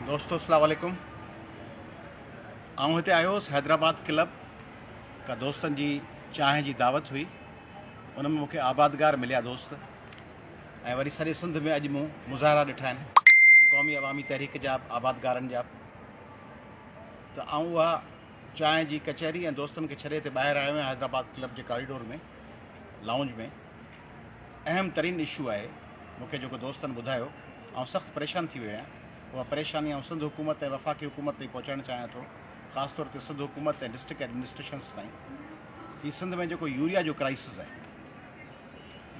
दोस्तों अस्सलाम वालेकुम। आऊं हिते आयो हुउसि हैदराबाद क्लब का दोस्तनि जी चांहि जी दावत हुई। उन में मूंखे आबादगार मिलिया दोस्त ऐं वरी सॼे सिंध में अॼु मूं मुज़ाहिरा ॾिठा आहिनि क़ौमी अवामी तहरीक जा आबादगारनि जा। त आऊं उहा चांहि जी कचहरी ऐं दोस्तनि खे छॾे हिते ॿाहिरि आयो आहियां हैदराबाद क्लब जे कॉरिडोर में लाउंज में। अहम तरीन इशू आहे मूंखे जेको दोस्तनि ॿुधायो, ऐं सख़्तु परेशान थी वियो आहियां। उहा परेशानी ऐं सिंध हुकूमत ऐं वफ़ाक़ी हुकूमत ताईं पहुचाइणु चाहियां थो, ख़ासि तौर ते सिंध हुकूमत ऐं डिस्ट्रिक्ट एडमिनिस्ट्रेशन्स ताईं। हीअ सिंध में जेको यूरिया जो क्राइसिस आहे,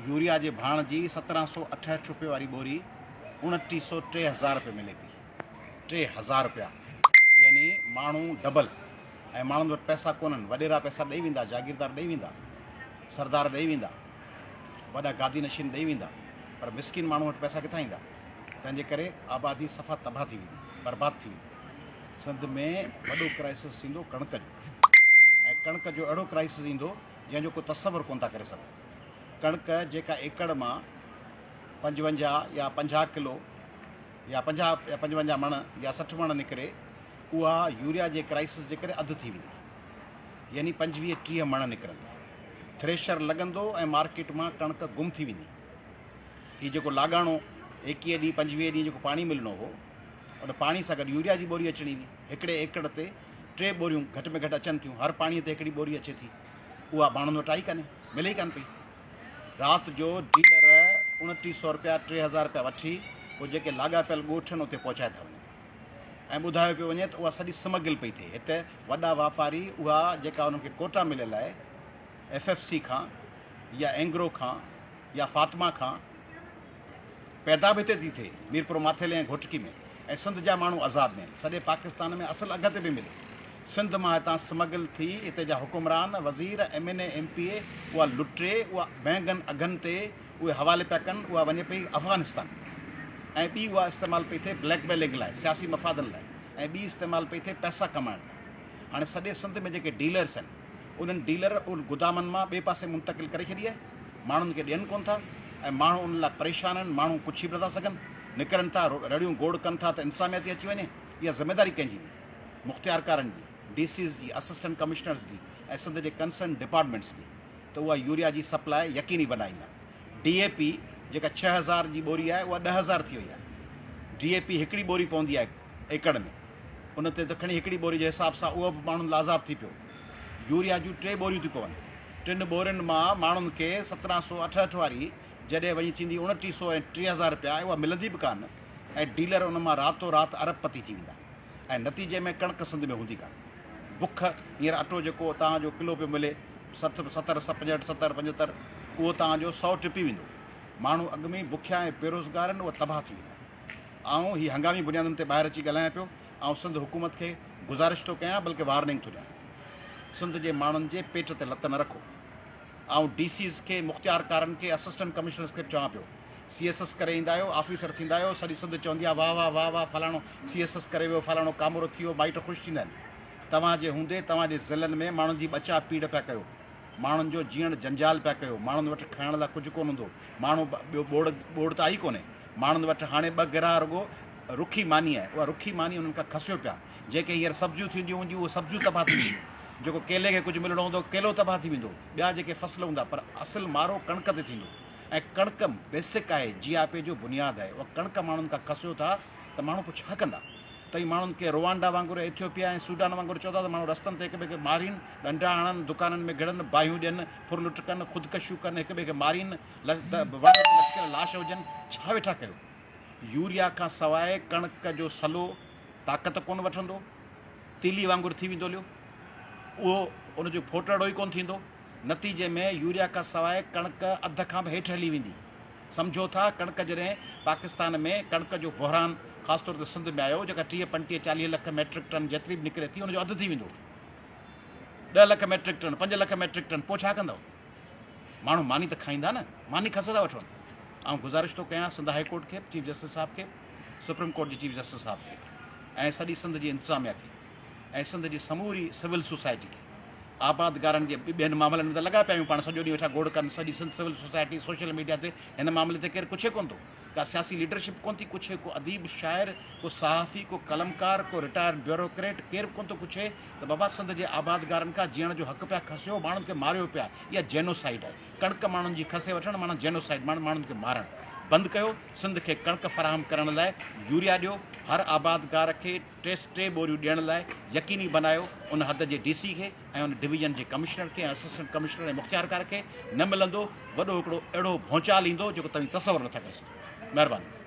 यूरिया जे भाण जी 1768 रुपये वारी बोरी 2903,000 रुपये मिले थी। 3000 रुपया, यानी माण्हू डबल। ऐं माण्हुनि वटि पैसा कोन्हनि, वॾेरा पैसा ॾेई वेंदा, जागीरदार ॾेई वेंदा, सरदार ॾेई वेंदा, वॾा गादी नशीन ॾेई वेंदा, पर मिसकिन माण्हू वटि पैसा किथां ईंदा? तंहिंजे करे आबादी सफ़ा तबाह थी वेंदी, बर्बादु थी वेंदी। सिंध में वॾो क्राइसिस ईंदो कणिक जो, ऐं कणिक जो अहिड़ो क्राइसिस ईंदो जंहिंजो को तसवुरु कोन था करे सघो। कणिक जेका एकड़ मां 55 या 50 किलो या 50 या 55 मण या 60 मण निकिरे, उहा यूरिया जे क्राइसिस जे करे अधु थी वेंदी, यानी 25-30 मण निकिरंदी। थ्रेशर लॻंदो ऐं मार्केट मां कणिक गुम थी वेंदी। हीउ जेको लाॻाणो 21 ॾींहं 25 ॾींहं जेको पाणी मिलणो हो, उन पाणी सां गॾु यूरिया जी बोरी अचणी हुई। हिकिड़े एकड़ ते 3 बोरियूं घटि में घटि अचनि थियूं, हर पाणीअ ते हिकिड़ी बोरी अचे थी। उहा माण्हुनि वटि आई कान्हे, मिले ई कान पई। राति जो डीलर 2900 रुपया 3000 रुपया वठी पोइ जेके लाॻापियल ॻोठनि उते पहुचाए था वञनि, ऐं ॿुधायो पियो वञे त उहा सॼी स्मगल पई थिए। हिते वॾा वापारी उहा जेका उन्हनि खे कोटा मिलियल आहे FFC खां या एंग्रो खां या फातिमा खां, पैदा बि हिते थी थिए मीरपुर माथेले ऐं घोटकी में, ऐं सिंध जा माण्हू आज़ाद में, सॼे पाकिस्तान में असुलु अघ ते बि मिले। सिंध मां हितां स्मगल थी हिते जा हुकुमरान, वज़ीर, MNA MPA उहा लुटे, उहा महांगनि अघनि ते उहे हवाले पिया कनि। उहा वञे पई अफ़गानिस्तान, ऐं ॿी उहा इस्तेमालु पई थिए ब्लैकमेलिंग लाइ, सियासी मफ़ादनि लाइ, ऐं ॿी इस्तेमालु पई थिए पैसा कमाइण लाइ। हाणे सॼे सिंध में जेके डीलर्स आहिनि, उन्हनि डीलर उन गुदामनि मां ॿिए पासे मुंतक़िल करे छॾी आहे, माण्हुनि खे ॾियनि कोन था, ऐं माण्हू उन लाइ परेशान आहिनि। माण्हू कुझु बि नथा सघनि, निकिरनि था, रड़ियूं गोड़ कनि था, त इंसानियत अची वञे। इहा ज़िमेदारी कंहिंजी बि, मुख़्तियारकारनि जी, DCs जी, असिस्टेंट कमिश्नर्स जी, ऐं सिंध जे कंसर्न डिपार्टमेंट्स जी, त उहा यूरिया जी सप्लाई यकीनी बनाईंदा। DAP जेका 6000 जी बोरी आहे, उहा 10000 थी वई आहे। DAP हिकिड़ी बोरी पवंदी आहे एकड़ में, उन ते त खणी हिकिड़ी बोरी जे हिसाब सां उहो बि माण्हुनि लाज़ाब थी पियो। यूरिया जूं 3 बोरियूं थी पवनि, 3 बोरियुनि मां माण्हुनि खे 1768 वारी जॾहिं वञी थींदी 2900 ऐं 3000 रुपया, उहा मिलंदी बि कान, ऐं डीलर उन मां रातो राति अरबपति थी वेंदा, ऐं नतीजे में कणिक सिंध में हूंदी कान। बुख, हींअर अटो जेको तव्हांजो किलो पियो मिले 70 65 70 75, उहो तव्हांजो 100 टिपी वेंदो। माण्हू अॻु में बुखिया ऐं बेरोज़गार आहिनि, उहा तबाह थी वेंदा। ऐं हीअ हंगामी बुनियादनि ते ॿाहिरि अची ॻाल्हायां पियो, ऐं सिंध हुकूमत खे गुज़ारिश थो कयां, बल्कि वार्निंग थो ॾियां, सिंध जे माण्हुनि जे पेट ते लत न रखो। ऐं DCs खे, मुख़्तियारकारनि खे, असिस्टेंट कमिश्नर्स खे चवां पियो, CSS करे ईंदा आहियो, ऑफिसर थींदा आहियो, सॼी सिंध चवंदी आहे वाह वाह वाह वाह, फलाणो CSS करे वियो, फलाणो कामरो थी वियो, माइट ख़ुशि थींदा आहिनि। तव्हांजे हूंदे तव्हांजे ज़िलनि में माण्हुनि जी ॿचा पीड़ पिया कयो, माण्हुनि जो जीअण जंजाल पिया कयो, माण्हुनि वटि खाइण लाइ कुझु कोन हूंदो। माण्हू ॿियो ॿोड़ त आई कोन्हे माण्हुनि वटि। हाणे 2 गिराह रुॻो रुखी मानी आहे, उहा रुखी मानी उन्हनि खां खसियो पिया। जेके हींअर सब्जियूं थींदियूं हूंदियूं, उहे सब्जियूं तबाह थी वेंदियूं। जेको केले खे कुझु मिलणो हूंदो, केलो तबाह थी वेंदो, ॿिया जेके फसल हूंदा, पर असुलु मारो कणिक ते थींदो। ऐं कणिक बेसिक आहे, GIP जो बुनियादु आहे। उहा कणिक माण्हुनि खां खसियो था त माण्हू पोइ छा कंदा? त माण्हुनि खे रुवांडा वांगुरु, एथियोपिया ऐं सूडान वांगुरु चवंदा त माण्हू रस्तनि ते हिक ॿिए खे मारीनि, डंडा हणनि, दुकाननि में गिड़नि, बाहियूं ॾियनि, फुर लुट कनि, ख़ुदकशियूं कनि, हिक ॿिए खे मारीनि, लचकियल लाश हुजनि। छा वेठा कयो? यूरिया खां सवाइ कणिक जो सलो ताक़त कोन वठंदो, तीली वांगुरु थी वेंदो लियो, उहो उनजो फोटड़ो ई कोन थींदो। नतीजे में यूरिया खां सवाइ कणिक अध खां बि हेठि हली वेंदी। सम्झो था कणिक जॾहिं पाकिस्तान में कणिक जो बहरान ख़ासि तौर ते सिंध में आयो, जेका 30-35-40 लख मैट्रिक टन जेतिरी बि निकिरे थी, उनजो अधु थी वेंदो। 10 लख मैट्रिक टन, 5 लख मैट्रिक टन, पोइ छा कंदव? माण्हू मानी त खाईंदा न, मानी खस था वठनि। ऐं गुज़ारिश थो कयां सिंध हाई कोर्ट खे, चीफ जस्टिस साहिब खे, सुप्रीम कोर्ट जे चीफ जस्टिस साहिब खे, ऐं सॼी सिंध जी इंतिज़ामिया खे, ऐं सिंध जी समूरी सिविल सोसाइटी खे, आबादगारनि जे ॿियनि मामलनि में त लॻा पिया आहियूं पाण, सॼो ॾींहुं वेठा गोड़ कनि, सॼी Sindh civil society, social media ते हिन मामले ते केरु पुछे कोन थो। का सियासी लीडरशिप कोन थी कुझु, को अदीब शाइर, को सहाफ़ी, को कलमकार, को रिटायर्ड ब्यूरोक्रेट केरु कोन थो पुछे त बाबा संद जे आबादगारनि खां जीअण जो हक़ पिया खसियो, माण्हुनि खे मारियो पिया, इहा जेनोसाइड आहे। कणिक माण्हुनि जी खसे वठणु माना जेनोसाइड, माण्हुनि खे मारणु। बंदि कयो, सिंध खे कणिक फ़राहम करण लाइ यूरिया ॾियो, हर आबादगार खे टे बोरियूं ॾियण लाइ यकीनी बनायो। उन हद जे DC खे ऐं उन डिवीज़न जे कमिश्नर खे, असिस्टेंट कमिश्नर ऐं मुख़्तियारकार खे न मिलंदो, वॾो हिकिड़ो अहिड़ो भौचाल ईंदो जेको तव्हां तसवुरु नथा करे सघो। महिरबानी।